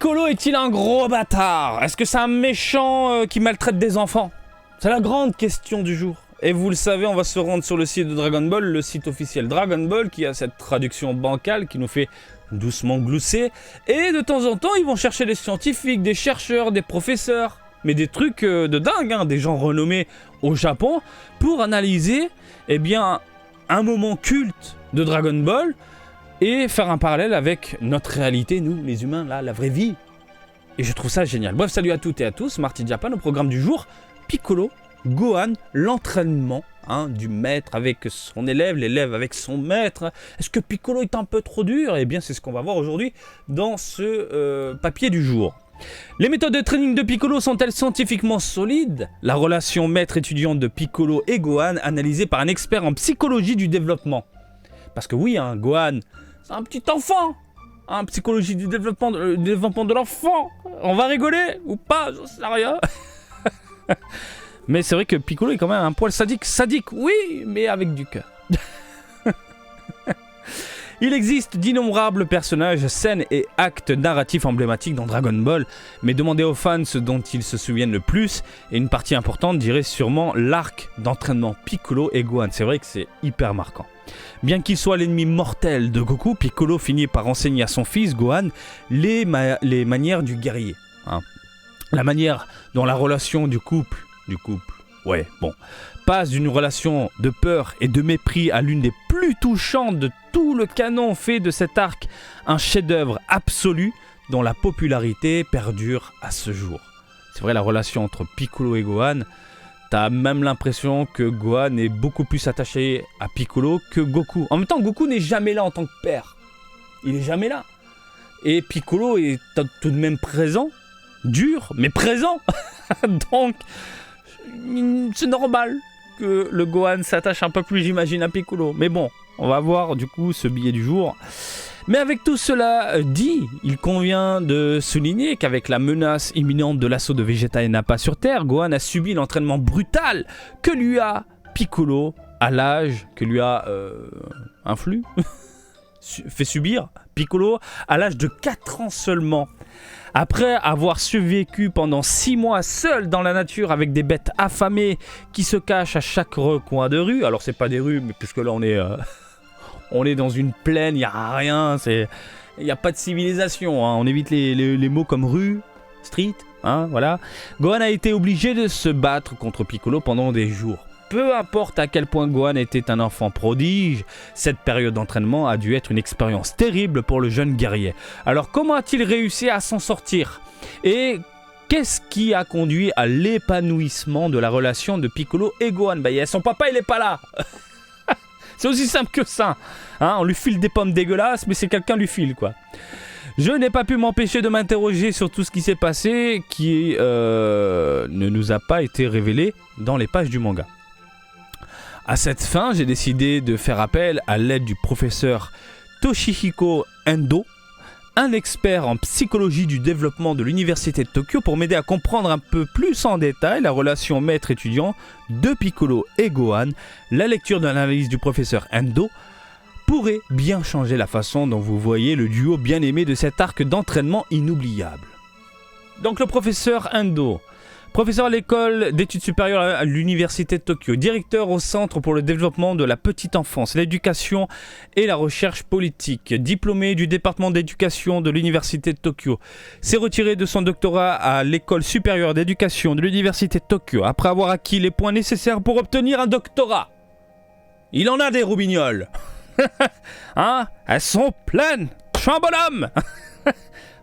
Piccolo est-il un gros bâtard? Est-ce que c'est un méchant qui maltraite des enfants? C'est la grande question du jour. Et vous le savez, on va se rendre sur le site de Dragon Ball, le site officiel Dragon Ball, qui a cette traduction bancale qui nous fait doucement glousser. Et de temps en temps, ils vont chercher des scientifiques, des chercheurs, des professeurs, mais des trucs de dingue, hein, des gens renommés au Japon, pour analyser un moment culte de Dragon Ball et faire un parallèle avec notre réalité, nous, les humains, là, la vraie vie. Et je trouve ça génial. Bref, salut à toutes et à tous, Marty Japan, au programme du jour, Piccolo, Gohan, l'entraînement du maître avec son élève, l'élève avec son maître. Est-ce que Piccolo est un peu trop dur? Eh bien, c'est ce qu'on va voir aujourd'hui dans ce papier du jour. Les méthodes de training de Piccolo sont-elles scientifiquement solides? La relation maître-étudiant de Piccolo et Gohan, analysée par un expert en psychologie du développement. Parce que oui, Gohan, c'est un petit enfant. Psychologie du développement de l'enfant. On va rigoler ou pas? J'en sais rien. Mais c'est vrai que Piccolo est quand même un poil sadique. Sadique, oui, mais avec du cœur. Il existe d'innombrables personnages, scènes et actes narratifs emblématiques dans Dragon Ball, mais demandez aux fans ce dont ils se souviennent le plus, et une partie importante dirait sûrement l'arc d'entraînement Piccolo et Gohan. C'est vrai que c'est hyper marquant. Bien qu'il soit l'ennemi mortel de Goku, Piccolo finit par enseigner à son fils Gohan les manières du guerrier. La manière dont la relation du couple, passe d'une relation de peur et de mépris à l'une des plus touchantes de tout le canon, fait de cet arc un chef-d'œuvre absolu dont la popularité perdure à ce jour. C'est vrai, la relation entre Piccolo et Gohan, t'as même l'impression que Gohan est beaucoup plus attaché à Piccolo que Goku. En même temps, Goku n'est jamais là en tant que père. Il est jamais là. Et Piccolo est tout de même présent, dur, mais présent. Donc, c'est normal que le Gohan s'attache un peu plus, j'imagine, à Piccolo. Mais bon, on va voir du coup ce billet du jour. Mais avec tout cela dit, il convient de souligner qu'avec la menace imminente de l'assaut de Vegeta et Nappa sur Terre, Gohan a subi l'entraînement brutal que lui a Piccolo à l'âge que lui a fait subir Piccolo à l'âge de 4 ans seulement. Après avoir survécu pendant 6 mois seul dans la nature avec des bêtes affamées qui se cachent à chaque recoin de rue. Alors c'est pas des rues, mais puisque là on est dans une plaine, il n'y a rien, il n'y a pas de civilisation. On évite les mots comme rue, street, voilà. Gohan a été obligé de se battre contre Piccolo pendant des jours. Peu importe à quel point Gohan était un enfant prodige, cette période d'entraînement a dû être une expérience terrible pour le jeune guerrier. Alors comment a-t-il réussi à s'en sortir? Et qu'est-ce qui a conduit à l'épanouissement de la relation de Piccolo et Gohan? Son papa, il n'est pas là. C'est aussi simple que ça. On lui file des pommes dégueulasses, mais c'est quelqu'un lui file, quoi. Je n'ai pas pu m'empêcher de m'interroger sur tout ce qui s'est passé, qui ne nous a pas été révélé dans les pages du manga. À cette fin, j'ai décidé de faire appel à l'aide du professeur Toshihiko Endo, un expert en psychologie du développement de l'université de Tokyo, pour m'aider à comprendre un peu plus en détail la relation maître-étudiant de Piccolo et Gohan. La lecture de l'analyse du professeur Endo pourrait bien changer la façon dont vous voyez le duo bien aimé de cet arc d'entraînement inoubliable. Donc le professeur Endo, professeur à l'école d'études supérieures à l'université de Tokyo, directeur au centre pour le développement de la petite enfance, l'éducation et la recherche politique, diplômé du département d'éducation de l'université de Tokyo, s'est retiré de son doctorat à l'école supérieure d'éducation de l'université de Tokyo après avoir acquis les points nécessaires pour obtenir un doctorat. Il en a des roubignoles. Elles sont pleines. Je suis un bonhomme.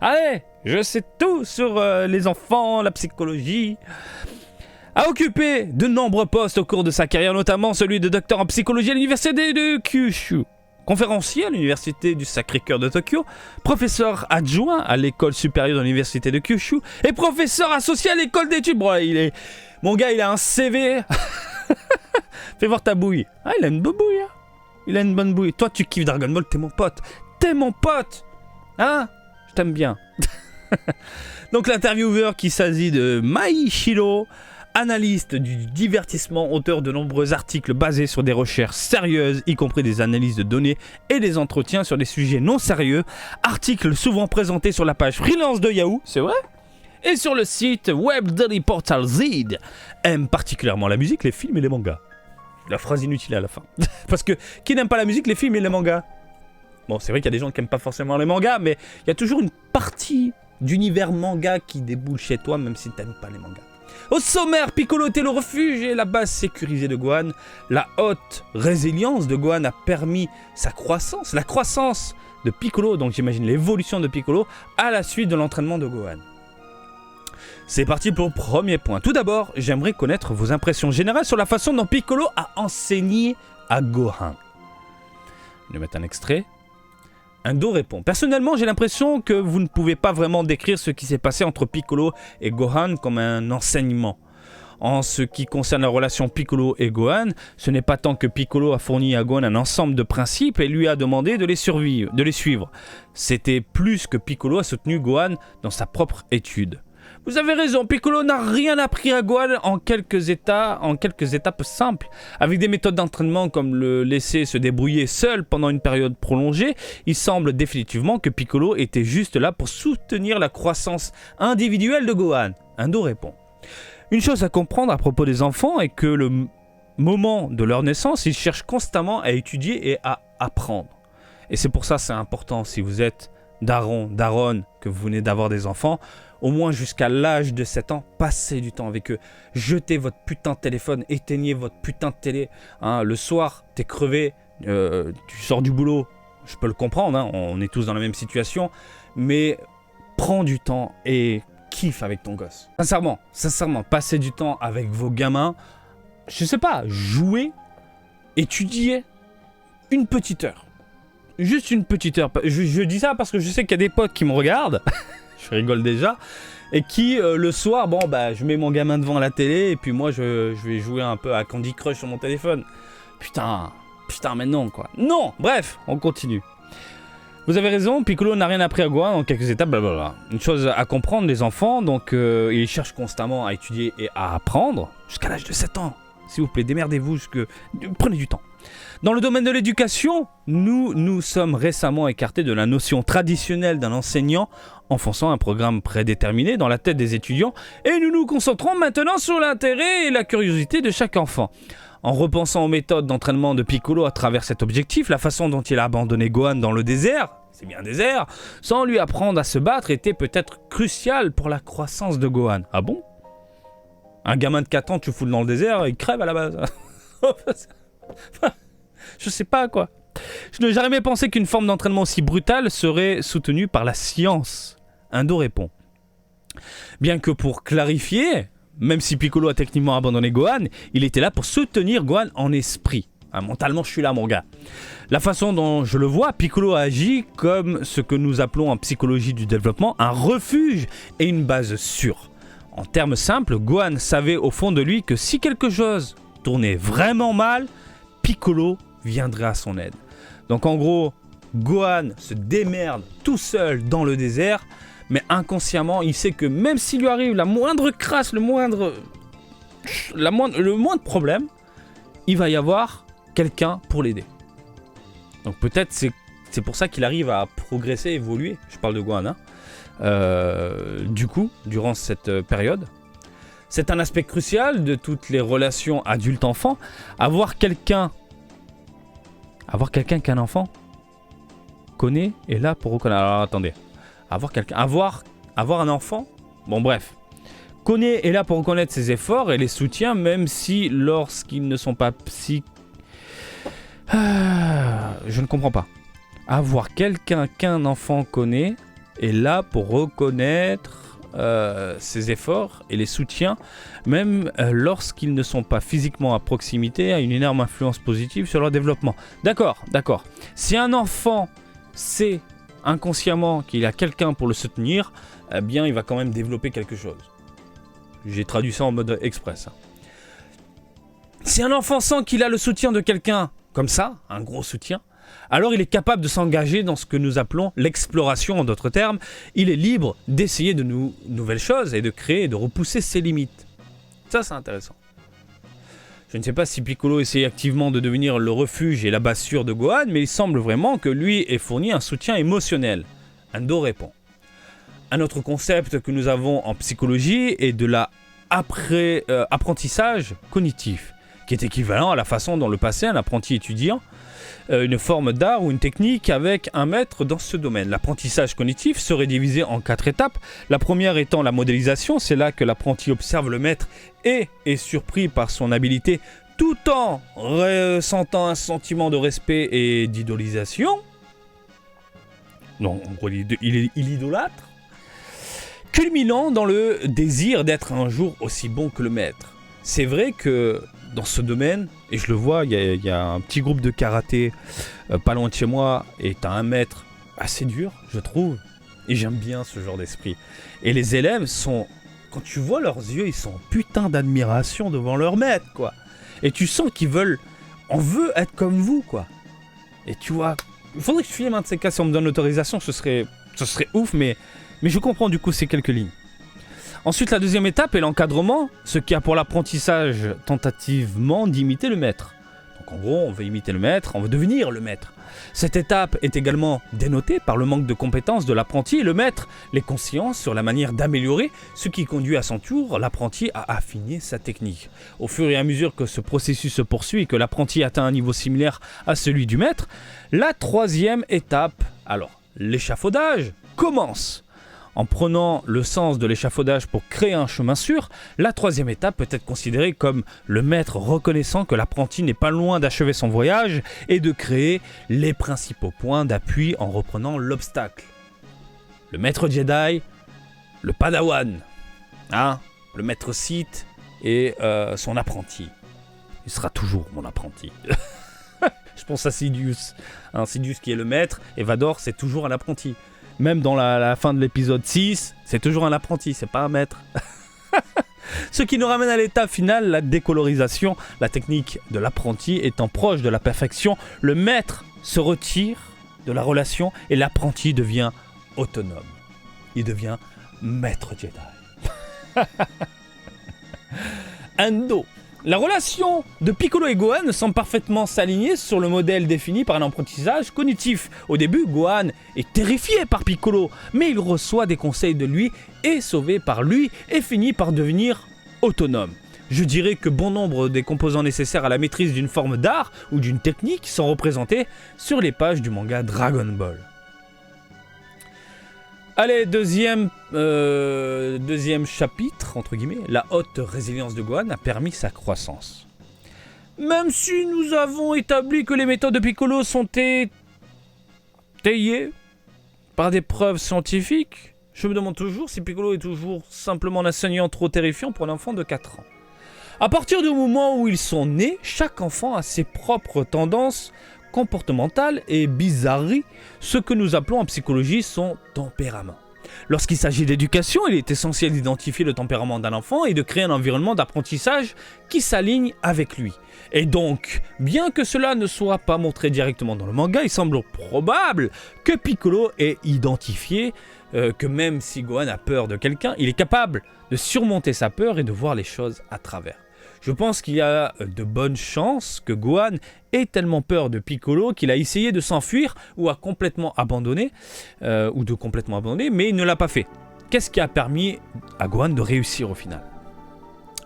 Allez, je sais tout sur les enfants, la psychologie. A occupé de nombreux postes au cours de sa carrière, notamment celui de docteur en psychologie à l'université de Kyushu, conférencier à l'université du Sacré-Cœur de Tokyo, professeur adjoint à l'école supérieure de l'université de Kyushu et professeur associé à l'école d'études. Bon, mon gars, il a un CV. Fais voir ta bouille. Il a une bonne bouille. Il a une bonne bouille. Toi, tu kiffes Dragon Ball, t'es mon pote. Je t'aime bien. Donc l'intervieweur, qui s'agit de Maishiro, Analyste du divertissement, auteur de nombreux articles basés sur des recherches sérieuses, y compris des analyses de données et des entretiens sur des sujets non sérieux. Articles souvent présentés sur la page freelance de Yahoo, c'est vrai, et sur le site Web Daily Portal Z. Aime particulièrement la musique, les films et les mangas. La phrase inutile à la fin. Parce que qui n'aime pas la musique, les films et les mangas? Bon, c'est vrai qu'il y a des gens qui n'aiment pas forcément les mangas, mais il y a toujours une partie d'univers manga qui déboule chez toi, même si tu n'aimes pas les mangas. Au sommaire, Piccolo était le refuge et la base sécurisée de Gohan. La haute résilience de Gohan a permis sa croissance, la croissance de Piccolo, donc j'imagine l'évolution de Piccolo, à la suite de l'entraînement de Gohan. C'est parti pour le premier point. Tout d'abord, j'aimerais connaître vos impressions générales sur la façon dont Piccolo a enseigné à Gohan. Je vais mettre un extrait. Indo répond. Personnellement, j'ai l'impression que vous ne pouvez pas vraiment décrire ce qui s'est passé entre Piccolo et Gohan comme un enseignement. En ce qui concerne la relation Piccolo et Gohan, ce n'est pas tant que Piccolo a fourni à Gohan un ensemble de principes et lui a demandé de les suivre. C'était plus que Piccolo a soutenu Gohan dans sa propre étude. Vous avez raison, Piccolo n'a rien appris à Gohan en quelques étapes simples. Avec des méthodes d'entraînement comme le laisser se débrouiller seul pendant une période prolongée, il semble définitivement que Piccolo était juste là pour soutenir la croissance individuelle de Gohan. Indo répond. Une chose à comprendre à propos des enfants est que le moment de leur naissance, ils cherchent constamment à étudier et à apprendre. Et c'est pour ça que c'est important, si vous êtes daronne, que vous venez d'avoir des enfants, au moins jusqu'à l'âge de 7 ans, passez du temps avec eux. Jetez votre putain de téléphone, éteignez votre putain de télé. Le soir, t'es crevé, tu sors du boulot, je peux le comprendre, on est tous dans la même situation, mais prends du temps et kiffe avec ton gosse. Sincèrement, passez du temps avec vos gamins, je sais pas, jouez, étudiez une petite heure. Juste une petite heure. Je dis ça parce que je sais qu'il y a des potes qui me regardent. Je rigole déjà. Et qui, le soir, je mets mon gamin devant la télé et puis moi, je vais jouer un peu à Candy Crush sur mon téléphone. Putain, mais non, quoi. Non, bref, on continue. Vous avez raison, Piccolo n'a rien appris à Gohan en quelques étapes, blablabla. Une chose à comprendre, les enfants, donc, ils cherchent constamment à étudier et à apprendre jusqu'à l'âge de 7 ans. S'il vous plaît, démerdez-vous, prenez du temps. Dans le domaine de l'éducation, nous sommes récemment écartés de la notion traditionnelle d'un enseignant enfonçant un programme prédéterminé dans la tête des étudiants et nous nous concentrons maintenant sur l'intérêt et la curiosité de chaque enfant. En repensant aux méthodes d'entraînement de Piccolo à travers cet objectif, la façon dont il a abandonné Gohan dans le désert, c'est bien un désert, sans lui apprendre à se battre était peut-être crucial pour la croissance de Gohan. Ah bon ? Un gamin de 4 ans, tu fous dans le désert, il crève à la base. Je sais pas quoi. Je n'ai jamais pensé qu'une forme d'entraînement aussi brutale serait soutenue par la science. Indo répond. Bien que pour clarifier, même si Piccolo a techniquement abandonné Gohan, il était là pour soutenir Gohan en esprit. Mentalement, je suis là, mon gars. La façon dont je le vois, Piccolo a agi comme ce que nous appelons en psychologie du développement un refuge et une base sûre. En termes simples, Gohan savait au fond de lui que si quelque chose tournait vraiment mal, Piccolo viendrait à son aide. Donc en gros, Gohan se démerde tout seul dans le désert, mais inconsciemment, il sait que même s'il lui arrive la moindre crasse, le moindre problème, il va y avoir quelqu'un pour l'aider. Donc peut-être c'est pour ça qu'il arrive à progresser, évoluer. Je parle de Gohan, du coup, durant cette période. C'est un aspect crucial de toutes les relations adulte-enfant. Avoir quelqu'un qu'un enfant connaît est là pour reconnaître. Alors attendez. Avoir un enfant, bon bref, connaît est là pour reconnaître ses efforts et les soutient même si lorsqu'ils ne sont pas je ne comprends pas. Avoir quelqu'un qu'un enfant connaît est là pour reconnaître ses efforts et les soutient même lorsqu'ils ne sont pas physiquement à proximité, a une énorme influence positive sur leur développement. D'accord. Si un enfant sait inconsciemment qu'il a quelqu'un pour le soutenir, eh bien il va quand même développer quelque chose. J'ai traduit ça en mode express. Si un enfant sent qu'il a le soutien de quelqu'un comme ça, un gros soutien, alors il est capable de s'engager dans ce que nous appelons l'exploration en d'autres termes. Il est libre d'essayer de nouvelles choses et de créer et de repousser ses limites. Ça, c'est intéressant. Je ne sais pas si Piccolo essaye activement de devenir le refuge et la bassure de Gohan, mais il semble vraiment que lui ait fourni un soutien émotionnel. Endo répond. Un autre concept que nous avons en psychologie est de l'apprentissage cognitif, qui est équivalent à la façon dont le passé un apprenti étudiant une forme d'art ou une technique avec un maître dans ce domaine. L'apprentissage cognitif serait divisé en 4 étapes. La première étant la modélisation, c'est là que l'apprenti observe le maître et est surpris par son habileté tout en ressentant un sentiment de respect et d'idolisation. Non, en gros, il idolâtre. Culminant dans le désir d'être un jour aussi bon que le maître. C'est vrai que dans ce domaine, et je le vois, il y a un petit groupe de karaté pas loin de chez moi, et t'as un maître assez dur, je trouve, et j'aime bien ce genre d'esprit. Et les élèves sont, quand tu vois leurs yeux, ils sont en putain d'admiration devant leur maître, quoi. Et tu sens qu'ils veulent, on veut être comme vous, quoi. Et tu vois, il faudrait que je filme un de ces cas si on me donne l'autorisation, ce serait ouf, mais je comprends du coup ces quelques lignes. Ensuite, la deuxième étape est l'encadrement, ce qui a pour l'apprentissage tentativement d'imiter le maître. Donc en gros, on veut imiter le maître, on veut devenir le maître. Cette étape est également dénotée par le manque de compétences de l'apprenti et le maître les consciences sur la manière d'améliorer, ce qui conduit à son tour l'apprenti à affiner sa technique. Au fur et à mesure que ce processus se poursuit et que l'apprenti atteint un niveau similaire à celui du maître, la troisième étape, alors l'échafaudage, commence. En prenant le sens de l'échafaudage pour créer un chemin sûr, la troisième étape peut être considérée comme le maître reconnaissant que l'apprenti n'est pas loin d'achever son voyage et de créer les principaux points d'appui en reprenant l'obstacle. Le maître Jedi, le Padawan, le maître Sith et son apprenti. Il sera toujours mon apprenti. Je pense à Sidious. Sidious qui est le maître et Vador c'est toujours un apprenti. Même dans la fin de l'épisode 6, c'est toujours un apprenti, c'est pas un maître. Ce qui nous ramène à l'étape finale, la décolorisation. La technique de l'apprenti étant proche de la perfection, le maître se retire de la relation et l'apprenti devient autonome. Il devient maître Jedi. Endo. La relation de Piccolo et Gohan semble parfaitement s'aligner sur le modèle défini par un apprentissage cognitif. Au début, Gohan est terrifié par Piccolo, mais il reçoit des conseils de lui, est sauvé par lui et finit par devenir autonome. Je dirais que bon nombre des composants nécessaires à la maîtrise d'une forme d'art ou d'une technique sont représentés sur les pages du manga Dragon Ball. Allez, deuxième chapitre, entre guillemets, la haute résilience de Gohan a permis sa croissance. Même si nous avons établi que les méthodes de Piccolo sont étayées par des preuves scientifiques, je me demande toujours si Piccolo est toujours simplement un enseignant trop terrifiant pour un enfant de 4 ans. À partir du moment où ils sont nés, chaque enfant a ses propres tendances comportementales et bizarreries, ce que nous appelons en psychologie son tempérament. Lorsqu'il s'agit d'éducation, il est essentiel d'identifier le tempérament d'un enfant et de créer un environnement d'apprentissage qui s'aligne avec lui. Et donc, bien que cela ne soit pas montré directement dans le manga, il semble probable que Piccolo ait identifié que même si Gohan a peur de quelqu'un, il est capable de surmonter sa peur et de voir les choses à travers. Je pense qu'il y a de bonnes chances que Gohan ait tellement peur de Piccolo qu'il a essayé de s'enfuir ou a complètement abandonné, mais il ne l'a pas fait. Qu'est-ce qui a permis à Gohan de réussir au final ?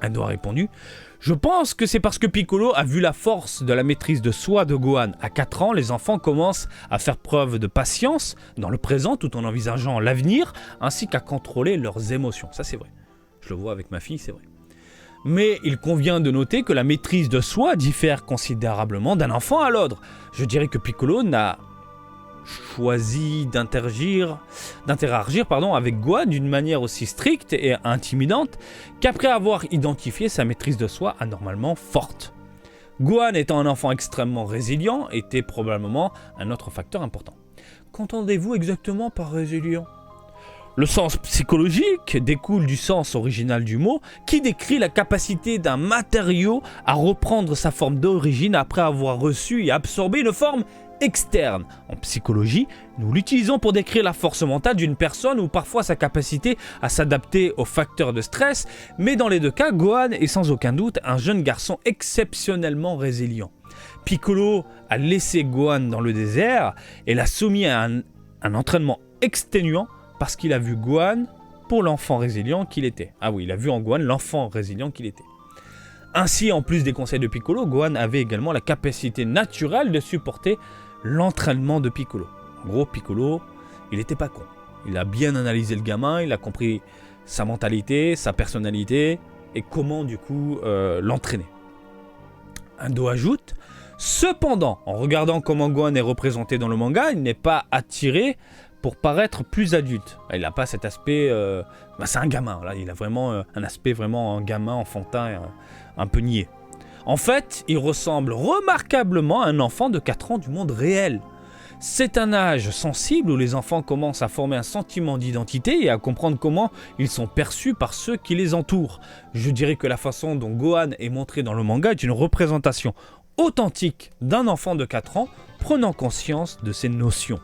Endo a répondu « Je pense que c'est parce que Piccolo a vu la force de la maîtrise de soi de Gohan. À 4 ans, les enfants commencent à faire preuve de patience dans le présent tout en envisageant l'avenir, ainsi qu'à contrôler leurs émotions. » Ça c'est vrai. Je le vois avec ma fille, c'est vrai. Mais il convient de noter que la maîtrise de soi diffère considérablement d'un enfant à l'autre. Je dirais que Piccolo n'a choisi d'interagir avec Gohan d'une manière aussi stricte et intimidante qu'après avoir identifié sa maîtrise de soi anormalement forte. Gohan étant un enfant extrêmement résilient était probablement un autre facteur important. Qu'entendez-vous exactement par résilient ? Le sens psychologique découle du sens original du mot qui décrit la capacité d'un matériau à reprendre sa forme d'origine après avoir reçu et absorbé une forme externe. En psychologie, nous l'utilisons pour décrire la force mentale d'une personne ou parfois sa capacité à s'adapter aux facteurs de stress, mais dans les deux cas, Gohan est sans aucun doute un jeune garçon exceptionnellement résilient. Piccolo a laissé Gohan dans le désert et l'a soumis à un entraînement exténuant parce qu'il a vu Gohan pour l'enfant résilient qu'il était. Ah oui, il a vu en Gohan l'enfant résilient qu'il était. Ainsi, en plus des conseils de Piccolo, Gohan avait également la capacité naturelle de supporter l'entraînement de Piccolo. En gros, Piccolo, il n'était pas con. Il a bien analysé le gamin, il a compris sa mentalité, sa personnalité et comment du coup l'entraîner. Ando ajoute, cependant, en regardant comment Gohan est représenté dans le manga, il n'est pas attiré pour paraître plus adulte. Il n'a pas cet aspect... c'est un gamin, là, il a vraiment un aspect vraiment un gamin enfantin, un peu niais. En fait, il ressemble remarquablement à un enfant de 4 ans du monde réel. C'est un âge sensible où les enfants commencent à former un sentiment d'identité et à comprendre comment ils sont perçus par ceux qui les entourent. Je dirais que la façon dont Gohan est montré dans le manga est une représentation authentique d'un enfant de 4 ans prenant conscience de ces notions.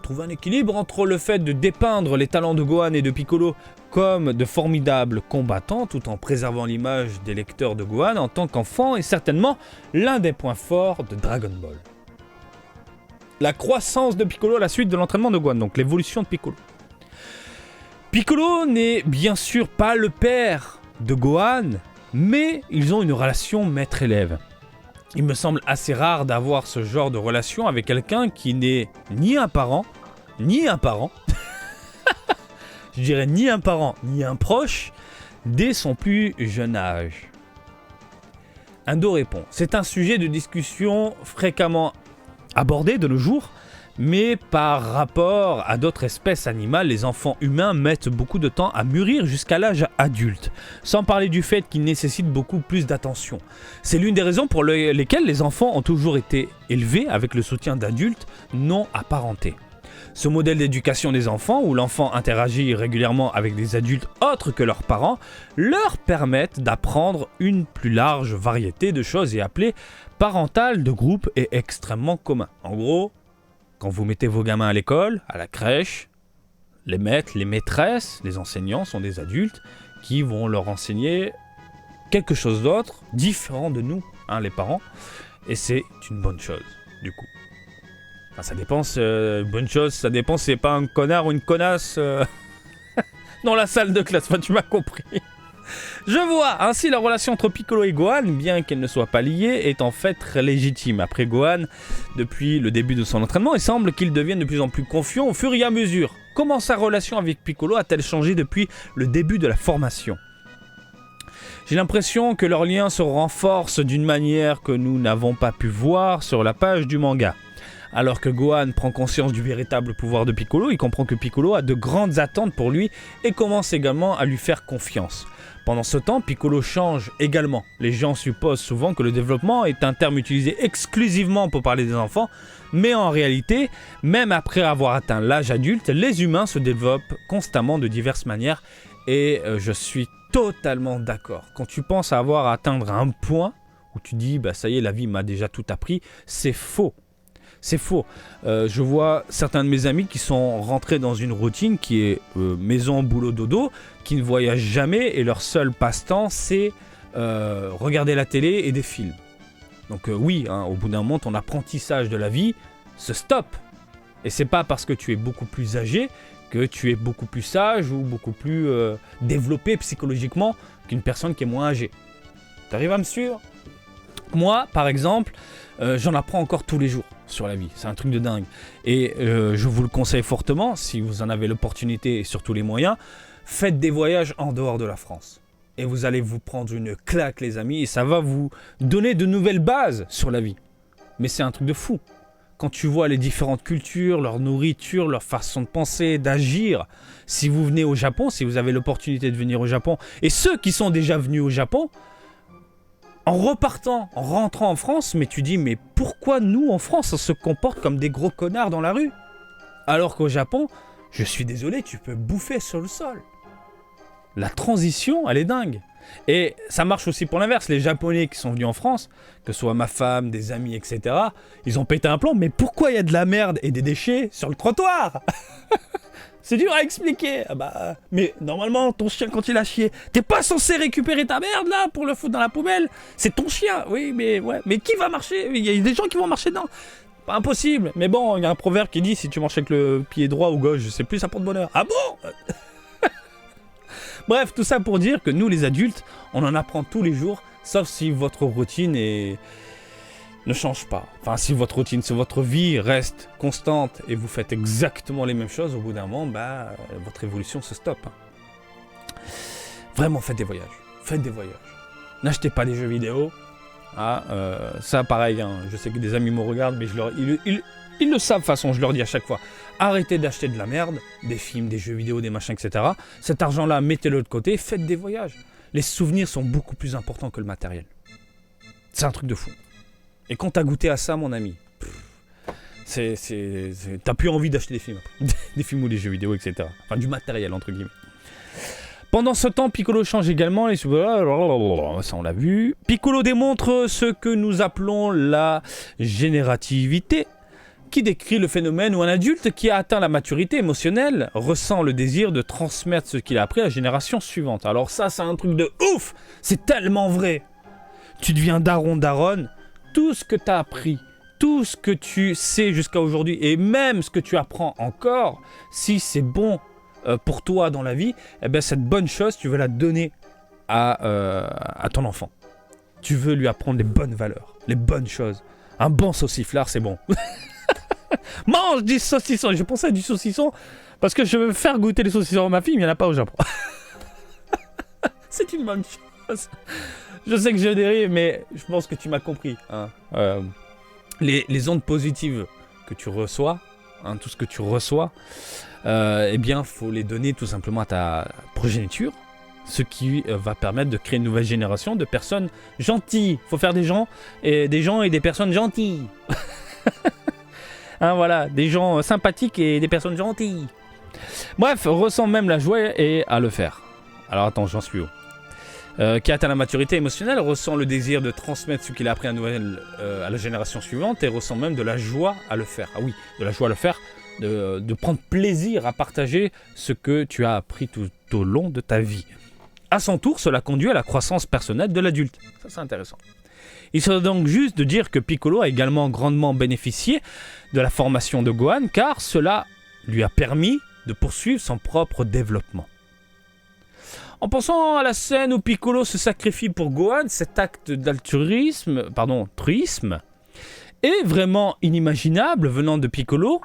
Trouver un équilibre entre le fait de dépeindre les talents de Gohan et de Piccolo comme de formidables combattants tout en préservant l'image des lecteurs de Gohan en tant qu'enfant est certainement l'un des points forts de Dragon Ball. La croissance de Piccolo à la suite de l'entraînement de Gohan, donc l'évolution de Piccolo. Piccolo n'est bien sûr pas le père de Gohan, mais ils ont une relation maître-élève. Il me semble assez rare d'avoir ce genre de relation avec quelqu'un qui n'est ni un parent, je dirais ni un parent, ni un proche, dès son plus jeune âge. Ando répond, c'est un sujet de discussion fréquemment abordé de nos jours, mais par rapport à d'autres espèces animales, les enfants humains mettent beaucoup de temps à mûrir jusqu'à l'âge adulte, sans parler du fait qu'ils nécessitent beaucoup plus d'attention. C'est l'une des raisons pour lesquelles les enfants ont toujours été élevés avec le soutien d'adultes non apparentés. Ce modèle d'éducation des enfants, où l'enfant interagit régulièrement avec des adultes autres que leurs parents, leur permettent d'apprendre une plus large variété de choses et appelé parental de groupe est extrêmement commun. En gros, quand vous mettez vos gamins à l'école, à la crèche, les maîtres, les maîtresses, les enseignants sont des adultes qui vont leur enseigner quelque chose d'autre, différent de nous, les parents. Et c'est une bonne chose, du coup. Enfin, ça dépend, bonne chose, ça dépend, c'est pas un connard ou une connasse dans la salle de classe. Enfin, tu m'as compris. Je vois, ainsi la relation entre Piccolo et Gohan, bien qu'elle ne soit pas liée, est en fait très légitime. Après Gohan, depuis le début de son entraînement, il semble qu'il devienne de plus en plus confiant au fur et à mesure. Comment sa relation avec Piccolo a-t-elle changé depuis le début de la formation ? J'ai l'impression que leur lien se renforce d'une manière que nous n'avons pas pu voir sur la page du manga. Alors que Gohan prend conscience du véritable pouvoir de Piccolo, il comprend que Piccolo a de grandes attentes pour lui et commence également à lui faire confiance. Pendant ce temps, Piccolo change également. Les gens supposent souvent que le développement est un terme utilisé exclusivement pour parler des enfants, mais en réalité, même après avoir atteint l'âge adulte, les humains se développent constamment de diverses manières et je suis totalement d'accord. Quand tu penses avoir atteindre un point où tu dis « ça y est, la vie m'a déjà tout appris », c'est faux. C'est faux. Je vois certains de mes amis qui sont rentrés dans une routine qui est maison, boulot, dodo, qui ne voyagent jamais et leur seul passe-temps c'est regarder la télé et des films. Donc oui, au bout d'un moment, ton apprentissage de la vie se stoppe. Et c'est pas parce que tu es beaucoup plus âgé que tu es beaucoup plus sage ou beaucoup plus développé psychologiquement qu'une personne qui est moins âgée. T'arrives à me suivre ? Moi, par exemple, j'en apprends encore tous les jours sur la vie. C'est un truc de dingue. Et je vous le conseille fortement, si vous en avez l'opportunité et surtout les moyens, faites des voyages en dehors de la France. Et vous allez vous prendre une claque, les amis, et ça va vous donner de nouvelles bases sur la vie. Mais c'est un truc de fou. Quand tu vois les différentes cultures, leur nourriture, leur façon de penser, d'agir, si vous venez au Japon, si vous avez l'opportunité de venir au Japon, et ceux qui sont déjà venus au Japon, en repartant, en rentrant en France, mais tu dis, mais pourquoi nous, en France, on se comporte comme des gros connards dans la rue ? Alors qu'au Japon, je suis désolé, tu peux bouffer sur le sol. La transition, elle est dingue. Et ça marche aussi pour l'inverse. Les Japonais qui sont venus en France, que ce soit ma femme, des amis, etc., ils ont pété un plomb. Mais pourquoi il y a de la merde et des déchets sur le trottoir? C'est dur à expliquer. Ah bah, mais normalement, ton chien, quand il a chié, t'es pas censé récupérer ta merde là pour le foutre dans la poubelle. C'est ton chien. Oui, mais ouais. Mais qui va marcher? Il y a des gens qui vont marcher dedans. Pas impossible. Mais bon, il y a un proverbe qui dit si tu marches avec le pied droit ou gauche, je sais plus, ça porte bonheur. Ah bon? Bref, tout ça pour dire que nous, les adultes, on en apprend tous les jours, sauf si votre routine ne change pas. Enfin, si votre routine, si votre vie reste constante et vous faites exactement les mêmes choses, au bout d'un moment, bah, votre évolution se stoppe. Vraiment, faites des voyages. Faites des voyages. N'achetez pas des jeux vidéo. Ah, ça, pareil, hein, je sais que des amis me regardent, mais ils le savent, de toute façon, je leur dis à chaque fois. Arrêtez d'acheter de la merde, des films, des jeux vidéo, des machins, etc. Cet argent-là, mettez-le de côté, faites des voyages. Les souvenirs sont beaucoup plus importants que le matériel. C'est un truc de fou. Et quand t'as goûté à ça, mon ami, t'as plus envie d'acheter des films après. Des films ou des jeux vidéo, etc. Enfin, du matériel, entre guillemets. Pendant ce temps, Piccolo change également les... Ça, on l'a vu. Piccolo démontre ce que nous appelons la générativité, qui décrit le phénomène où un adulte qui a atteint la maturité émotionnelle ressent le désir de transmettre ce qu'il a appris à la génération suivante. Alors ça, c'est un truc de ouf. C'est tellement vrai. Tu deviens daronne, tout ce que tu as appris, tout ce que tu sais jusqu'à aujourd'hui, et même ce que tu apprends encore, si c'est bon pour toi dans la vie, eh ben cette bonne chose, tu veux la donner à ton enfant. Tu veux lui apprendre les bonnes valeurs, les bonnes choses. Un bon sauciflard, c'est bon. Mange du saucisson. Je pensais à du saucisson parce que je veux faire goûter les saucissons à ma fille, mais il n'y en a pas au Japon. C'est une bonne chose. Je sais que je dérive, mais je pense que tu m'as compris. Hein. Les ondes positives que tu reçois, hein, tout ce que tu reçois, eh bien, faut les donner tout simplement à ta progéniture, ce qui va permettre de créer une nouvelle génération de personnes gentilles. Faut faire des gens et des personnes gentilles. Hein, voilà, des gens sympathiques et des personnes gentilles. Bref, ressent même la joie et à le faire. Alors attends, j'en suis où? Qui atteint la maturité émotionnelle, ressent le désir de transmettre ce qu'il a appris à la génération suivante et ressent même de la joie à le faire. Ah oui, de la joie à le faire, de prendre plaisir à partager ce que tu as appris tout au long de ta vie. À son tour, cela conduit à la croissance personnelle de l'adulte. Ça, c'est intéressant. Il serait donc juste de dire que Piccolo a également grandement bénéficié de la formation de Gohan, car cela lui a permis de poursuivre son propre développement. En pensant à la scène où Piccolo se sacrifie pour Gohan, cet acte truisme, est vraiment inimaginable venant de Piccolo,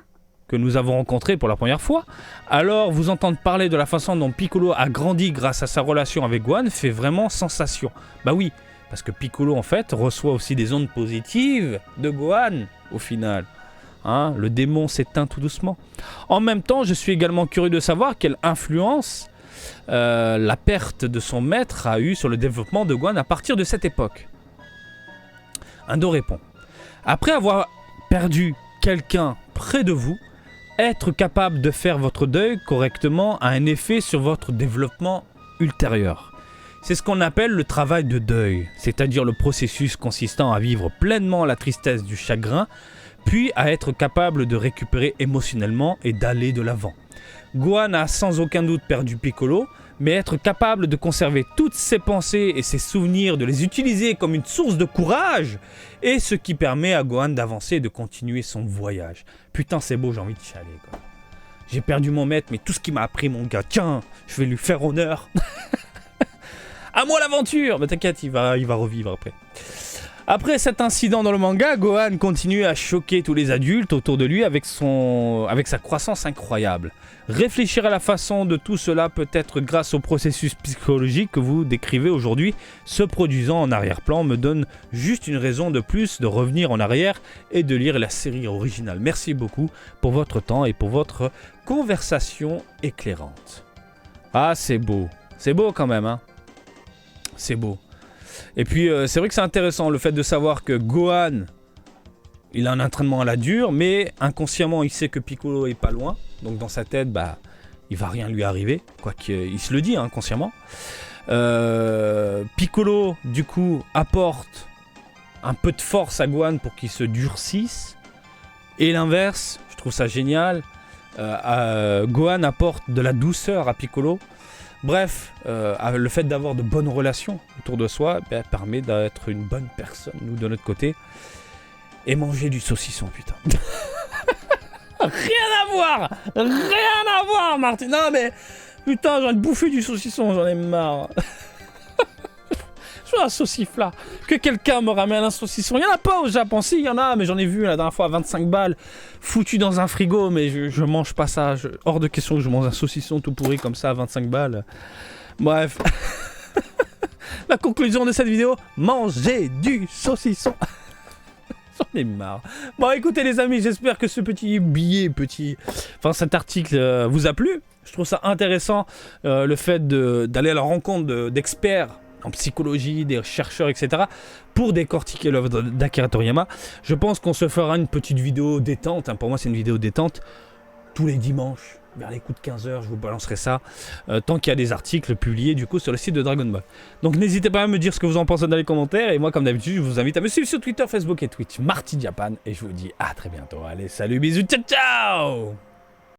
que nous avons rencontré pour la première fois. Alors, vous entendre parler de la façon dont Piccolo a grandi grâce à sa relation avec Gohan fait vraiment sensation. Bah oui, parce que Piccolo, en fait, reçoit aussi des ondes positives de Gohan, au final. Hein, le démon s'éteint tout doucement. En même temps, je suis également curieux de savoir quelle influence la perte de son maître a eu sur le développement de Gohan à partir de cette époque. Indo répond. Après avoir perdu quelqu'un près de vous, être capable de faire votre deuil correctement a un effet sur votre développement ultérieur. C'est ce qu'on appelle le travail de deuil, c'est-à-dire le processus consistant à vivre pleinement la tristesse du chagrin, puis à être capable de récupérer émotionnellement et d'aller de l'avant. Gohan a sans aucun doute perdu Piccolo, mais être capable de conserver toutes ses pensées et ses souvenirs, de les utiliser comme une source de courage, est ce qui permet à Gohan d'avancer et de continuer son voyage. Putain, c'est beau, j'ai envie de chialer, quoi. J'ai perdu mon maître, mais tout ce qu'il m'a appris, mon gars, tiens, je vais lui faire honneur. À moi l'aventure! Mais t'inquiète, il va revivre après. Après cet incident dans le manga, Gohan continue à choquer tous les adultes autour de lui avec sa croissance incroyable. Réfléchir à la façon de tout cela peut être grâce au processus psychologique que vous décrivez aujourd'hui se produisant en arrière-plan me donne juste une raison de plus de revenir en arrière et de lire la série originale. Merci beaucoup pour votre temps et pour votre conversation éclairante. Ah, c'est beau. C'est beau quand même, hein. C'est beau. Et puis, c'est vrai que c'est intéressant, le fait de savoir que Gohan, il a un entraînement à la dure, mais inconsciemment, il sait que Piccolo est pas loin. Donc dans sa tête, bah, il va rien lui arriver, quoiqu'il se le dit hein, consciemment. Piccolo, du coup, apporte un peu de force à Gohan pour qu'il se durcisse. Et l'inverse, je trouve ça génial. Gohan apporte de la douceur à Piccolo. Bref, le fait d'avoir de bonnes relations autour de soi permet d'être une bonne personne, nous de notre côté. Et manger du saucisson, putain. Rien à voir, Martin. Non mais, putain, j'ai envie de bouffer du saucisson, j'en ai marre. Je veux un saucifla. Que quelqu'un me ramène un saucisson. Il n'y en a pas au Japon, si, il y en a, mais j'en ai vu la dernière fois à 25 balles, foutu dans un frigo, mais je mange pas ça. Hors de question que je mange un saucisson tout pourri comme ça à 25 balles. Bref. La conclusion de cette vidéo, mangez du saucisson. J'en ai marre. Bon, écoutez les amis, j'espère que ce enfin cet article vous a plu. Je trouve ça intéressant, le fait d'aller à la rencontre d'experts en psychologie, des chercheurs, etc. pour décortiquer l'œuvre d'Akira Toriyama. Je pense qu'on se fera une petite vidéo détente. Hein. Pour moi, c'est une vidéo détente. Tous les dimanches, vers les coups de 15h, je vous balancerai ça. Tant qu'il y a des articles publiés, du coup, sur le site de Dragon Ball. Donc, n'hésitez pas à me dire ce que vous en pensez dans les commentaires. Et moi, comme d'habitude, je vous invite à me suivre sur Twitter, Facebook et Twitch, Marty Japan. Et je vous dis à très bientôt. Allez, salut, bisous, ciao, ciao!